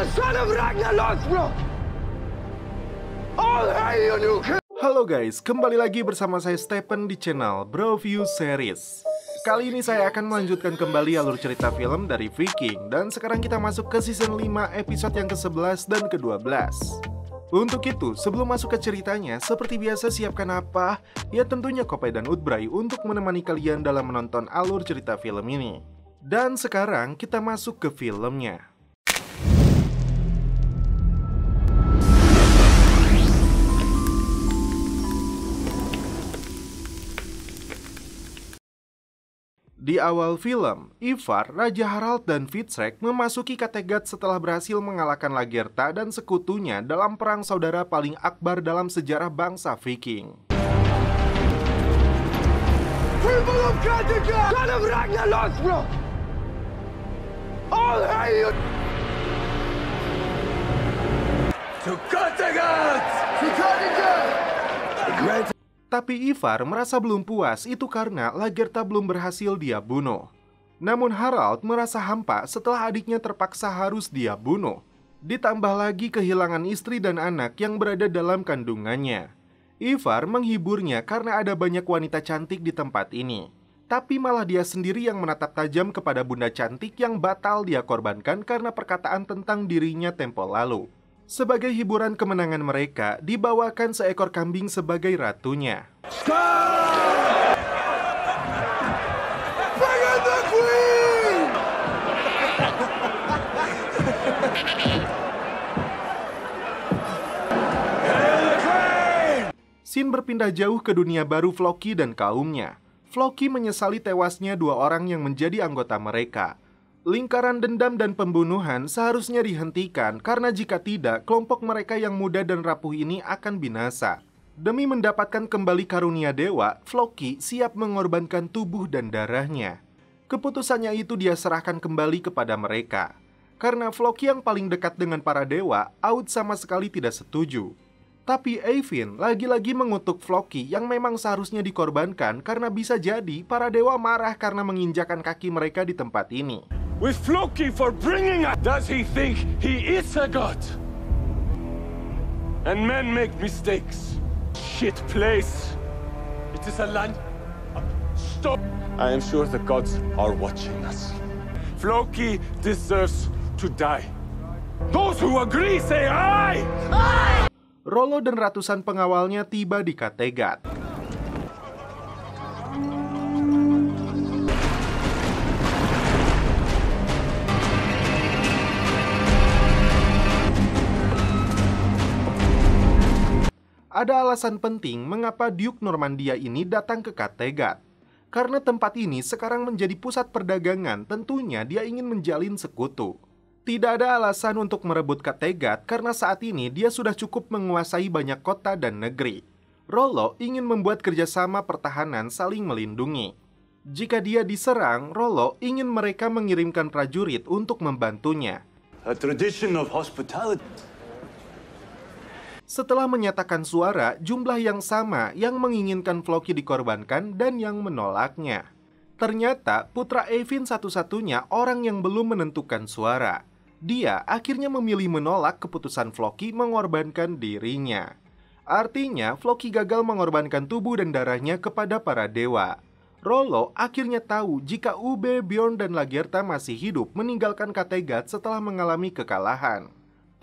the son of Ragnar Lothbrok! All hail you new. Halo guys, kembali lagi bersama saya Stephen di channel Broview Series. Kali ini saya akan melanjutkan kembali alur cerita film dari Viking. Dan sekarang kita masuk ke season 5 episode yang ke-11 dan ke-12. Untuk itu, sebelum masuk ke ceritanya, seperti biasa siapkan apa? Ya tentunya Kopay dan Utbray untuk menemani kalian dalam menonton alur cerita film ini. Dan sekarang kita masuk ke filmnya. Di awal film, Ivar, Raja Harald, dan Vitrek memasuki Kattegat setelah berhasil mengalahkan Lagertha dan sekutunya dalam perang saudara paling akbar dalam sejarah bangsa Viking. People of Kattegat, son of Ragnar Lothbrok! All hail! To Kattegat! To Kattegat! Tapi Ivar merasa belum puas, itu karena Lagertha belum berhasil dia bunuh. Namun Harald merasa hampa setelah adiknya terpaksa harus dia bunuh. Ditambah lagi kehilangan istri dan anak yang berada dalam kandungannya. Ivar menghiburnya karena ada banyak wanita cantik di tempat ini. Tapi malah dia sendiri yang menatap tajam kepada bunda cantik yang batal dia korbankan karena perkataan tentang dirinya tempo lalu. Sebagai hiburan kemenangan mereka, dibawakan seekor kambing sebagai ratunya. Bring in the queen! Scene berpindah jauh ke dunia baru Floki dan kaumnya. Floki menyesali tewasnya dua orang yang menjadi anggota mereka. Lingkaran dendam dan pembunuhan seharusnya dihentikan karena jika tidak, kelompok mereka yang muda dan rapuh ini akan binasa. Demi mendapatkan kembali karunia dewa, Floki siap mengorbankan tubuh dan darahnya. Keputusannya itu dia serahkan kembali kepada mereka. Karena Floki yang paling dekat dengan para dewa, Aud sama sekali tidak setuju. Tapi Eyvind lagi-lagi mengutuk Floki yang memang seharusnya dikorbankan karena bisa jadi para dewa marah karena menginjakan kaki mereka di tempat ini. With Floki for bringing us. Does he think he is a god? And men make mistakes. Shit place. It is a land. Stop. I am sure the gods are watching us. Floki deserves to die. Those who agree say aye! Aye! Rollo dan ratusan pengawalnya tiba di Kattegat. Ada alasan penting mengapa Duke Normandia ini datang ke Kattegat. Karena tempat ini sekarang menjadi pusat perdagangan, tentunya dia ingin menjalin sekutu. Tidak ada alasan untuk merebut Kattegat karena saat ini dia sudah cukup menguasai banyak kota dan negeri. Rollo ingin membuat kerjasama pertahanan saling melindungi. Jika dia diserang, Rollo ingin mereka mengirimkan prajurit untuk membantunya. A tradition of hospitality. Setelah menyatakan suara, jumlah yang sama yang menginginkan Floki dikorbankan dan yang menolaknya. Ternyata putra Eyvind satu-satunya orang yang belum menentukan suara. Dia akhirnya memilih menolak keputusan Floki mengorbankan dirinya. Artinya, Floki gagal mengorbankan tubuh dan darahnya kepada para dewa. Rollo akhirnya tahu jika Ubbe, Bjorn, dan Lagertha masih hidup meninggalkan Kattegat setelah mengalami kekalahan.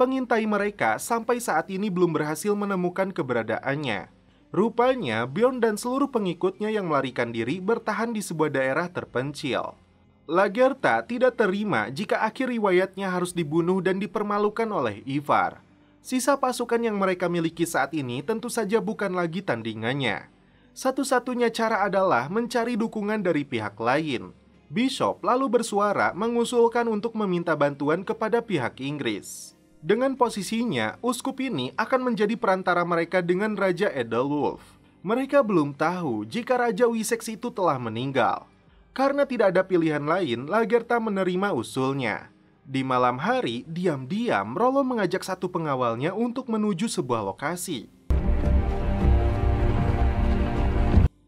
Pengintai mereka sampai saat ini belum berhasil menemukan keberadaannya. Rupanya, Bjorn dan seluruh pengikutnya yang melarikan diri bertahan di sebuah daerah terpencil. Lagertha tidak terima jika akhir riwayatnya harus dibunuh dan dipermalukan oleh Ivar. Sisa pasukan yang mereka miliki saat ini tentu saja bukan lagi tandingannya. Satu-satunya cara adalah mencari dukungan dari pihak lain. Bishop lalu bersuara mengusulkan untuk meminta bantuan kepada pihak Inggris. Dengan posisinya, uskup ini akan menjadi perantara mereka dengan Raja Edelwulf. Mereka belum tahu jika Raja Wessex itu telah meninggal. Karena tidak ada pilihan lain, Lagertha menerima usulnya. Di malam hari, diam-diam Rollo mengajak satu pengawalnya untuk menuju sebuah lokasi.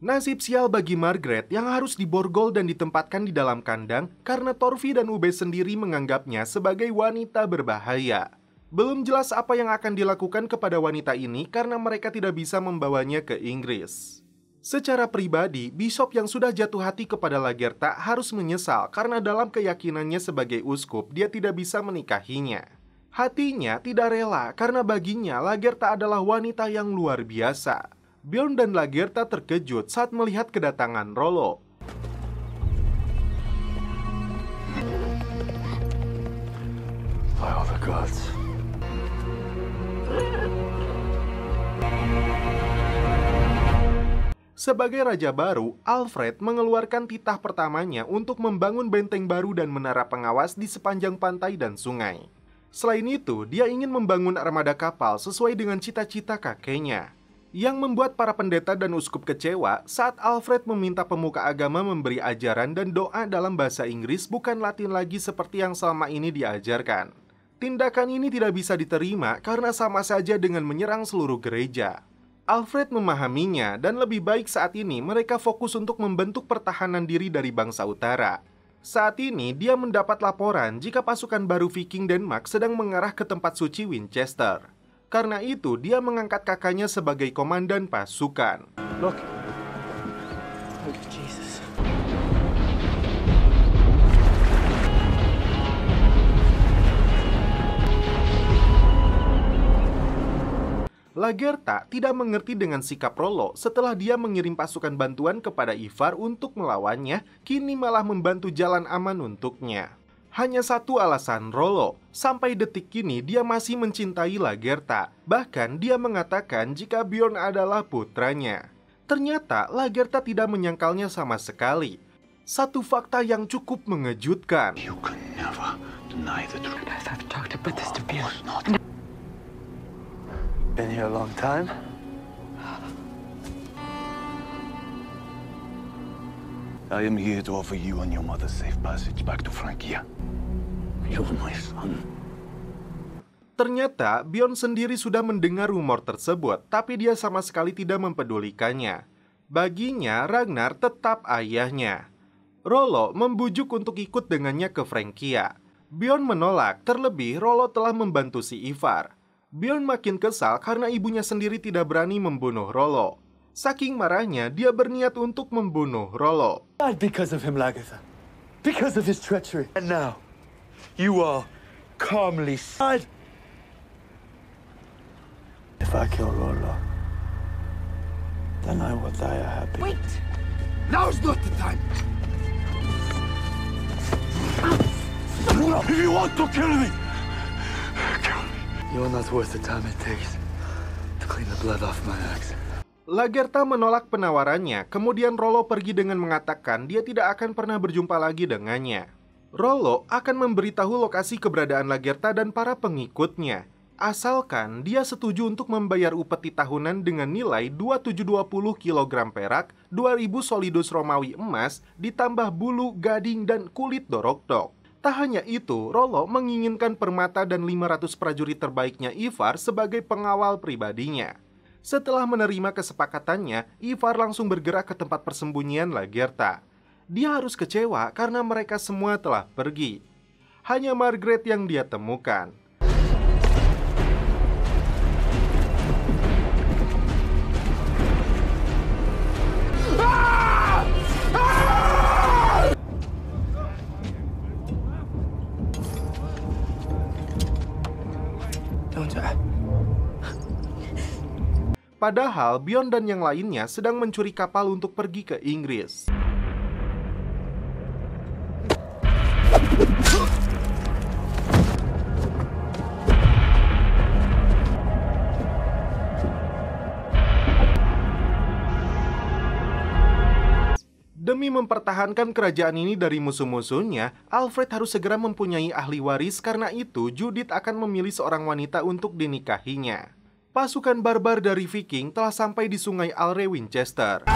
Nasib sial bagi Margaret yang harus diborgol dan ditempatkan di dalam kandang karena Torfi dan Ube sendiri menganggapnya sebagai wanita berbahaya. Belum jelas apa yang akan dilakukan kepada wanita ini karena mereka tidak bisa membawanya ke Inggris. Secara pribadi, Bishop yang sudah jatuh hati kepada Lagertha harus menyesal karena dalam keyakinannya sebagai uskup dia tidak bisa menikahinya. Hatinya tidak rela karena baginya Lagertha adalah wanita yang luar biasa. Bjorn dan Lagertha terkejut saat melihat kedatangan Rollo. By all the gods. Sebagai raja baru, Alfred mengeluarkan titah pertamanya untuk membangun benteng baru dan menara pengawas di sepanjang pantai dan sungai. Selain itu, dia ingin membangun armada kapal sesuai dengan cita-cita kakeknya. Yang membuat para pendeta dan uskup kecewa saat Alfred meminta pemuka agama memberi ajaran dan doa dalam bahasa Inggris bukan Latin lagi seperti yang selama ini diajarkan. Tindakan ini tidak bisa diterima karena sama saja dengan menyerang seluruh gereja. Alfred memahaminya dan lebih baik saat ini mereka fokus untuk membentuk pertahanan diri dari bangsa utara. Saat ini dia mendapat laporan jika pasukan baru Viking Denmark sedang mengarah ke tempat suci Winchester. Karena itu, dia mengangkat kakaknya sebagai komandan pasukan. Look. Oh, Jesus. Lagertha tidak mengerti dengan sikap Rollo setelah dia mengirim pasukan bantuan kepada Ivar untuk melawannya, kini malah membantu jalan aman untuknya. Hanya satu alasan Rollo, sampai detik ini dia masih mencintai Lagertha. Bahkan dia mengatakan jika Bjorn adalah putranya. Ternyata Lagertha tidak menyangkalnya sama sekali. Satu fakta yang cukup mengejutkan. You can never deny the truth. I've talked about this to Bjorn. Been here a long time? I am here to offer you and your mother safe passage back to Francia. You're my son. Ternyata Bjorn sendiri sudah mendengar rumor tersebut, tapi dia sama sekali tidak mempedulikannya. Baginya, Ragnar tetap ayahnya. Rollo membujuk untuk ikut dengannya ke Francia. Bjorn menolak, terlebih Rollo telah membantu si Ivar. Bjorn makin kesal karena ibunya sendiri tidak berani membunuh Rollo. Saking marahnya, dia berniat untuk membunuh Rollo. Not because of him, Lagertha. Because of his treachery. And now, you are calmly sad. If I kill Rollo, then I will die a happy. Wait! Now's not the time. If you want to kill me, kill me. You're not worth the time it takes to clean the blood off my axe. Lagertha menolak penawarannya, kemudian Rollo pergi dengan mengatakan dia tidak akan pernah berjumpa lagi dengannya. Rollo akan memberitahu lokasi keberadaan Lagertha dan para pengikutnya, asalkan dia setuju untuk membayar upeti tahunan dengan nilai 2720 kg perak, 2000 solidus Romawi emas, ditambah bulu, gading, dan kulit dorok-dok. Tak hanya itu, Rollo menginginkan permata dan 500 prajurit terbaiknya Ivar sebagai pengawal pribadinya. Setelah menerima kesepakatannya, Ivar langsung bergerak ke tempat persembunyian Lagertha. Dia harus kecewa karena mereka semua telah pergi. Hanya Margaret yang dia temukan. Padahal Bjorn dan yang lainnya sedang mencuri kapal untuk pergi ke Inggris. Demi mempertahankan kerajaan ini dari musuh-musuhnya, Alfred harus segera mempunyai ahli waris, karena itu Judith akan memilih seorang wanita untuk dinikahinya. Pasukan barbar dari Viking telah sampai di sungai Alre Winchester.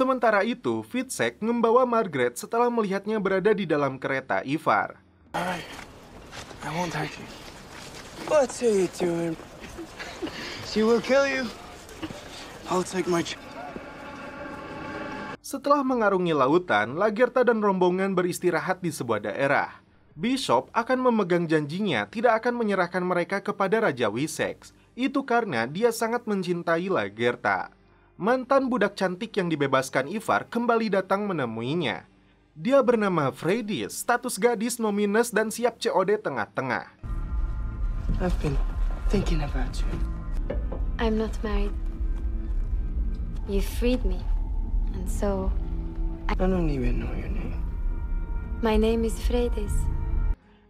Sementara itu, Fitzek membawa Margaret setelah melihatnya berada di dalam kereta Ivar. Alright. I won't hurt you. What are you doing? She will kill you. I'll take my Setelah mengarungi lautan, Lagertha dan rombongan beristirahat di sebuah daerah. Bishop akan memegang janjinya tidak akan menyerahkan mereka kepada Raja Wessex. Itu karena dia sangat mencintai Lagertha. Mantan budak cantik yang dibebaskan Ivar kembali datang menemuinya. Dia bernama Freydis, status gadis nominus dan siap COD tengah-tengah. I've been thinking about you. I'm not married. You freed me, and so I don't even know your name. my name is Freydis.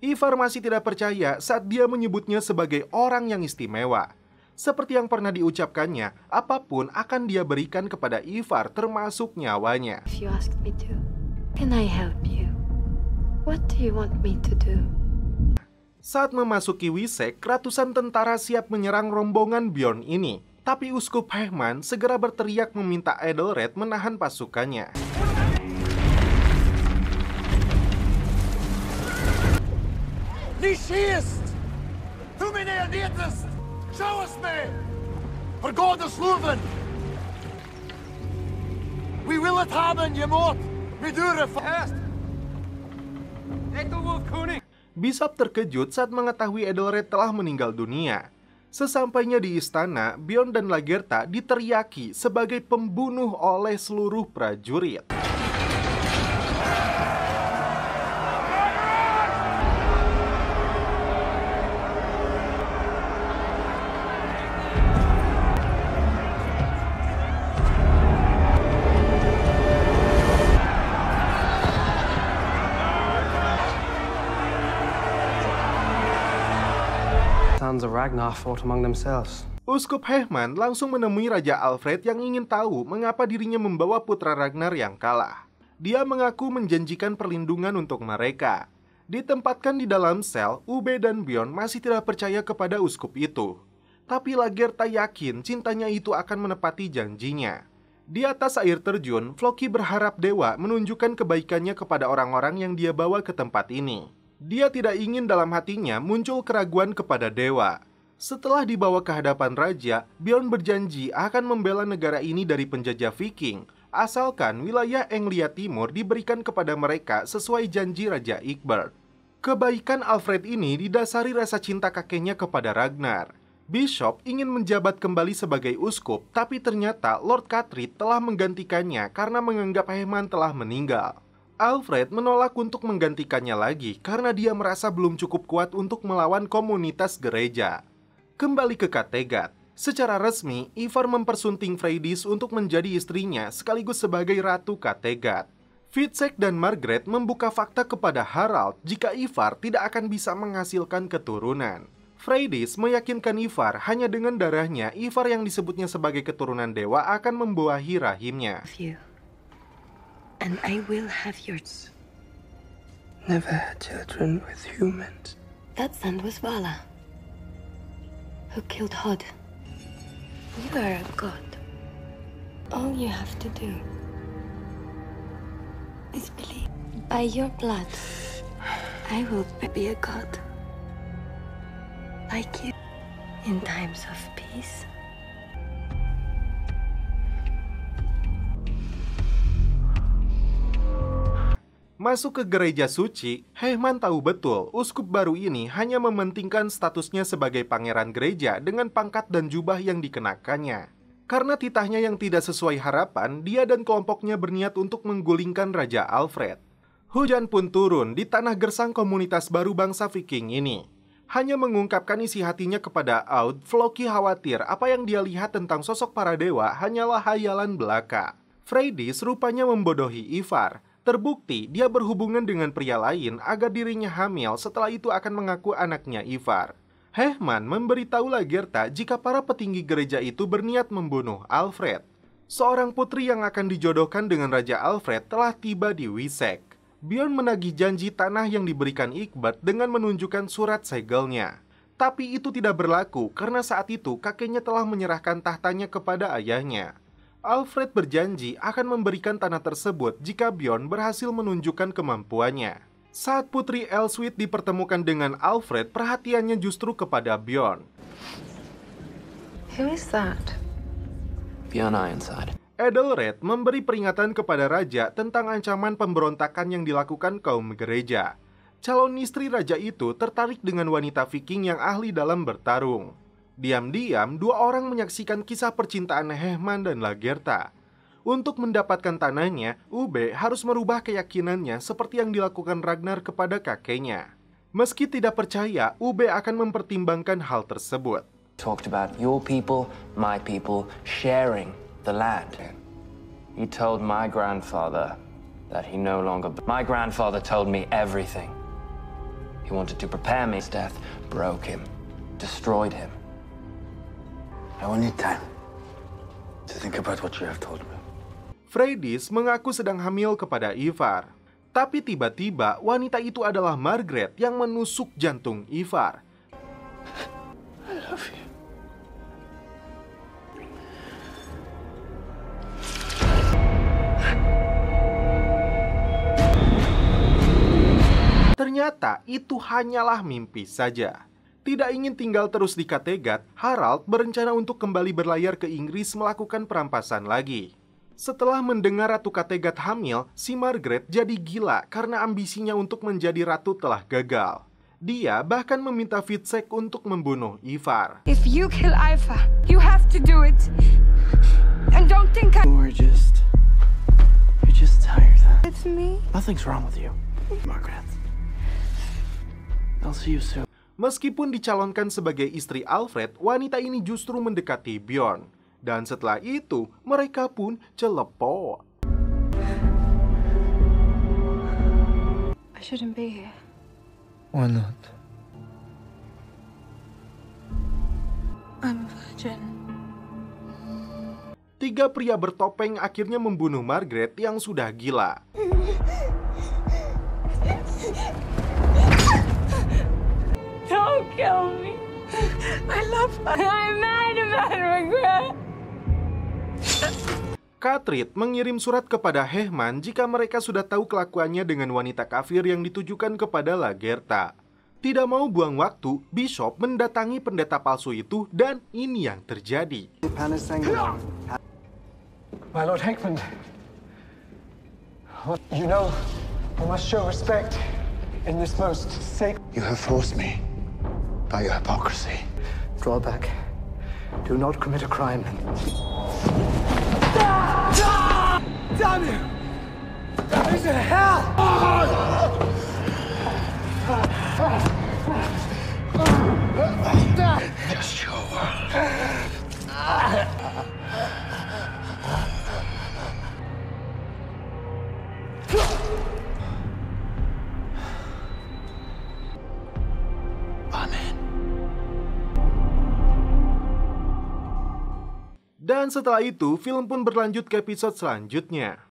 Ivar masih tidak percaya saat dia menyebutnya sebagai orang yang istimewa. Seperti yang pernah diucapkannya, apapun akan dia berikan kepada Ivar termasuk nyawanya. If you asked me to, can I help you? What do you want me to do? Saat memasuki Wessex, ratusan tentara siap menyerang rombongan Bjorn ini. Tapi Uskup Hehman segera berteriak meminta Edelred menahan pasukannya. Ni sist! Hur menar ni det? Show us me! For God is loven! We will it haben emot! Vi dure fast! Ekelwolf Koning! Bishop terkejut saat mengetahui Edelred telah meninggal dunia. Sesampainya di istana, Bjorn dan Lagertha diteriaki sebagai pembunuh oleh seluruh prajurit. Sons of Ragnar fought among themselves. Uskup Hehman langsung menemui Raja Alfred yang ingin tahu mengapa dirinya membawa putra Ragnar yang kalah. Dia mengaku menjanjikan perlindungan untuk mereka. Ditempatkan di dalam sel, Ube dan Bjorn masih tidak percaya kepada uskup itu. Tapi Lagertha yakin cintanya itu akan menepati janjinya. Di atas air terjun, Floki berharap dewa menunjukkan kebaikannya kepada orang-orang yang dia bawa ke tempat ini. Dia tidak ingin dalam hatinya muncul keraguan kepada dewa. Setelah dibawa ke hadapan raja, Bjorn berjanji akan membela negara ini dari penjajah Viking, asalkan wilayah Englia Timur diberikan kepada mereka sesuai janji Raja Egbert. Kebaikan Alfred ini didasari rasa cinta kakeknya kepada Ragnar. Bishop ingin menjabat kembali sebagai uskup, tapi ternyata Lord Catrid telah menggantikannya karena menganggap Hehman telah meninggal. Alfred menolak untuk menggantikannya lagi karena dia merasa belum cukup kuat untuk melawan komunitas gereja. Kembali ke Kattegat, secara resmi Ivar mempersunting Freydis untuk menjadi istrinya sekaligus sebagai Ratu Kattegat. Fitzek dan Margaret membuka fakta kepada Harald jika Ivar tidak akan bisa menghasilkan keturunan. Freydis meyakinkan Ivar hanya dengan darahnya Ivar yang disebutnya sebagai keturunan dewa akan membuahi rahimnya. And I will have yours. Never had children with humans. That son was Vala, who killed Hod. You are a god. All you have to do is believe. By your blood, I will be a god. Like you, in times of peace. Masuk ke gereja suci, Hehman tahu betul uskup baru ini hanya mementingkan statusnya sebagai pangeran gereja dengan pangkat dan jubah yang dikenakannya. Karena titahnya yang tidak sesuai harapan, dia dan kelompoknya berniat untuk menggulingkan Raja Alfred. Hujan pun turun di tanah gersang komunitas baru bangsa Viking ini. Hanya mengungkapkan isi hatinya kepada Aud, Floki khawatir apa yang dia lihat tentang sosok para dewa hanyalah hayalan belaka. Freydis rupanya membodohi Ivar. Terbukti dia berhubungan dengan pria lain agar dirinya hamil, setelah itu akan mengaku anaknya Ivar. Hehman memberitahu Lagertha jika para petinggi gereja itu berniat membunuh Alfred. Seorang putri yang akan dijodohkan dengan Raja Alfred telah tiba di Wessex. Bjorn menagih janji tanah yang diberikan Egbert dengan menunjukkan surat segelnya. Tapi itu tidak berlaku karena saat itu kakeknya telah menyerahkan tahtanya kepada ayahnya. Alfred berjanji akan memberikan tanah tersebut jika Bjorn berhasil menunjukkan kemampuannya. Saat Putri Elswit dipertemukan dengan Alfred, perhatiannya justru kepada Bjorn. Who is that? Bjorn Ironside. Edelred memberi peringatan kepada raja tentang ancaman pemberontakan yang dilakukan kaum gereja. Calon istri raja itu tertarik dengan wanita Viking yang ahli dalam bertarung. Diam-diam, dua orang menyaksikan kisah percintaan Hehman dan Lagertha. Untuk mendapatkan tanahnya, Ubbe harus merubah keyakinannya seperti yang dilakukan Ragnar kepada kakeknya. Meski tidak percaya, Ubbe akan mempertimbangkan hal tersebut. Talked about your people, my people, sharing the land. He told my grandfather that he no longer... My grandfather told me everything. He wanted to prepare me. His death broke him, destroyed him. I will need time to think about what you have told me. Freydis mengaku sedang hamil kepada Ivar. Tapi tiba-tiba wanita itu adalah Margaret yang menusuk jantung Ivar. I love you. Ternyata itu hanyalah mimpi saja. Tidak ingin tinggal terus di Kattegat, Harald berencana untuk kembali berlayar ke Inggris melakukan perampasan lagi. Setelah mendengar Ratu Kattegat hamil, si Margaret jadi gila karena ambisinya untuk menjadi ratu telah gagal. Dia bahkan meminta Fitzek untuk membunuh Ivar. If you kill Ivar, you have to do it. And don't think You're just tired. it's me. Nothing's wrong with you, Margaret. I'll see you soon. Meskipun dicalonkan sebagai istri Alfred, wanita ini justru mendekati Bjorn. Dan setelah itu, mereka pun celepok. I shouldn't be here. Why not? I'm a virgin. Tiga pria bertopeng akhirnya membunuh Margaret yang sudah gila. Don't kill me. I love her. I'm mad about regret. Katrid mengirim surat kepada Hehman jika mereka sudah tahu kelakuannya dengan wanita kafir yang ditujukan kepada Lagertha. Tidak mau buang waktu, Bishop mendatangi pendeta palsu itu dan ini yang terjadi. My Lord Heckman, you know, I must show respect in this most sacred... You have forced me by your hypocrisy. Draw back. Do not commit a crime. Damn you! Is it hell? Just your world. Amen. Dan setelah itu, film pun berlanjut ke episode selanjutnya.